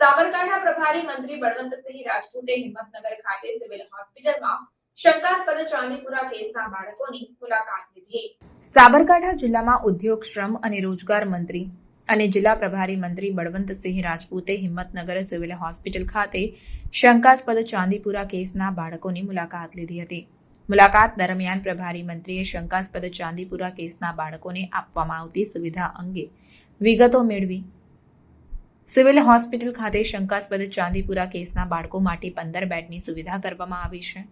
સાબરકાંઠા પ્રભારી મંત્રી બળવંતસિંહ રાજપૂતે હિંમતનગર ખાતે સિવિલ હોસ્પિટલમાં શંકાસ્પદ ચાંદીપુરા કેસના બાળકોની મુલાકાત લીધી। સાબરકાંઠા જિલ્લામાં ઉદ્યોગ, શ્રમ અને રોજગાર મંત્રી અને જિલ્લા પ્રભારી મંત્રી બળવંતસિંહ રાજપૂતે હિંમતનગર સિવિલ હોસ્પિટલ ખાતે શંકાસ્પદ ચાંદીપુરા કેસના બાળકોની મુલાકાત લીધી હતી। મુલાકાત દરમિયાન પ્રભારી મંત્રીએ શંકાસ્પદ ચાંદીપુરા કેસના બાળકોને આપવામાં આવતી સુવિધા અંગે વિગતો મેળવી। સિવિલ હોસ્પિટલ ખાતે શંકાસ્પદ ચાંદીપુરા કેસના બાળકો માટે 15 બેડની સુવિધા કરવામાં આવી છે,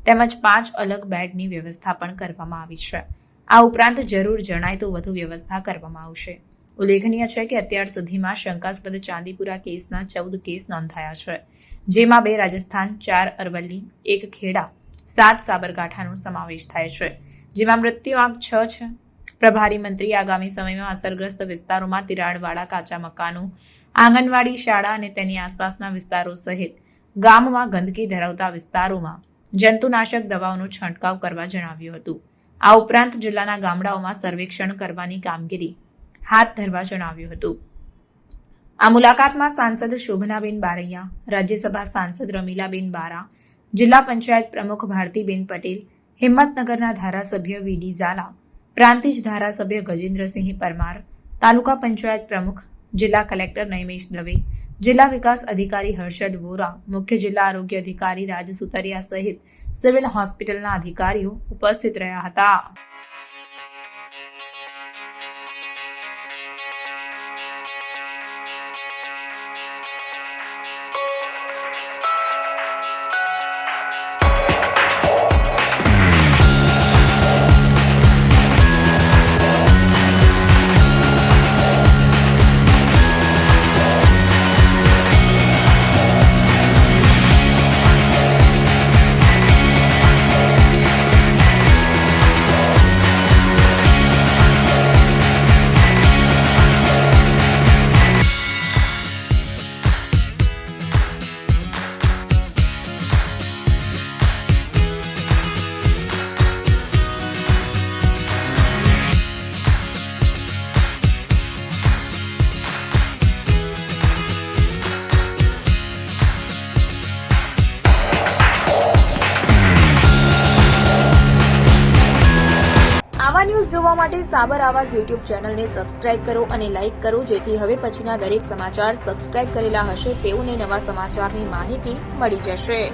તેમજ 5 અલગ બેડની વ્યવસ્થા પણ કરવામાં આવી છે। આ ઉપરાંત જરૂર જણાય તો વધુ વ્યવસ્થા કરવામાં આવશે। ઉલ્લેખનીય છે કે અત્યાર સુધીમાં શંકાસ્પદ ચાંદીપુરા કેસના 14 કેસ નોંધાયા છે, જેમાં 2 રાજસ્થાન, 4 અરવલ્લી, 1 ખેડા, 7 સાબરકાંઠાનો સમાવેશ થાય છે, જેમાં મૃત્યુઆંક 6 છે। પ્રભારી મંત્રી આગામી સમયમાં અસરગ્રસ્ત વિસ્તારોમાં તિરાડવાળા કાચા મકાનો, આંગણવાડી, શાળા અને તેની આસપાસના વિસ્તારો સહિત ગામમાં ગંદકી ધરાવતા વિસ્તારોમાં જંતુનાશક દવાઓનો છંટકાવ કરવા જણાવ્યું હતું। આ ઉપરાંત જિલ્લાના ગામડાઓમાં સર્વેક્ષણ કરવાની કામગીરી હાથ ધરવા જણાવ્યું હતું। આ મુલાકાતમાં સાંસદ શોભનાબેન બારૈયા, રાજ્યસભા સાંસદ રમીલાબેન બારા, જિલ્લા પંચાયત પ્રમુખ ભારતીબેન પટેલ, હિંમતનગરના ધારાસભ્ય વીડી ઝાલા, પ્રાંતિજ ધારાસભ્ય ગજેન્દ્રસિંહ પરમાર, તાલુકા પંચાયત પ્રમુખ, જિલ્લા કલેક્ટર નૈમેશ દવે, જિલ્લા વિકાસ અધિકારી હર્ષદ વોરા, મુખ્ય જિલ્લા આરોગ્ય અધિકારી રાજ સુતરિયા સહિત સિવિલ હોસ્પિટલના અધિકારીઓ ઉપસ્થિત રહ્યા હતા। આવા ન્યૂઝ જોવા માટે સાબર આવાઝ યુટ્યુબ ચેનલને સબસ્ક્રાઇબ કરો અને લાઇક કરો, જેથી હવે પછીના દરેક સમાચાર સબસ્ક્રાઇબ કરેલા હશે તેઓને નવા સમાચારની માહિતી મળી જશે।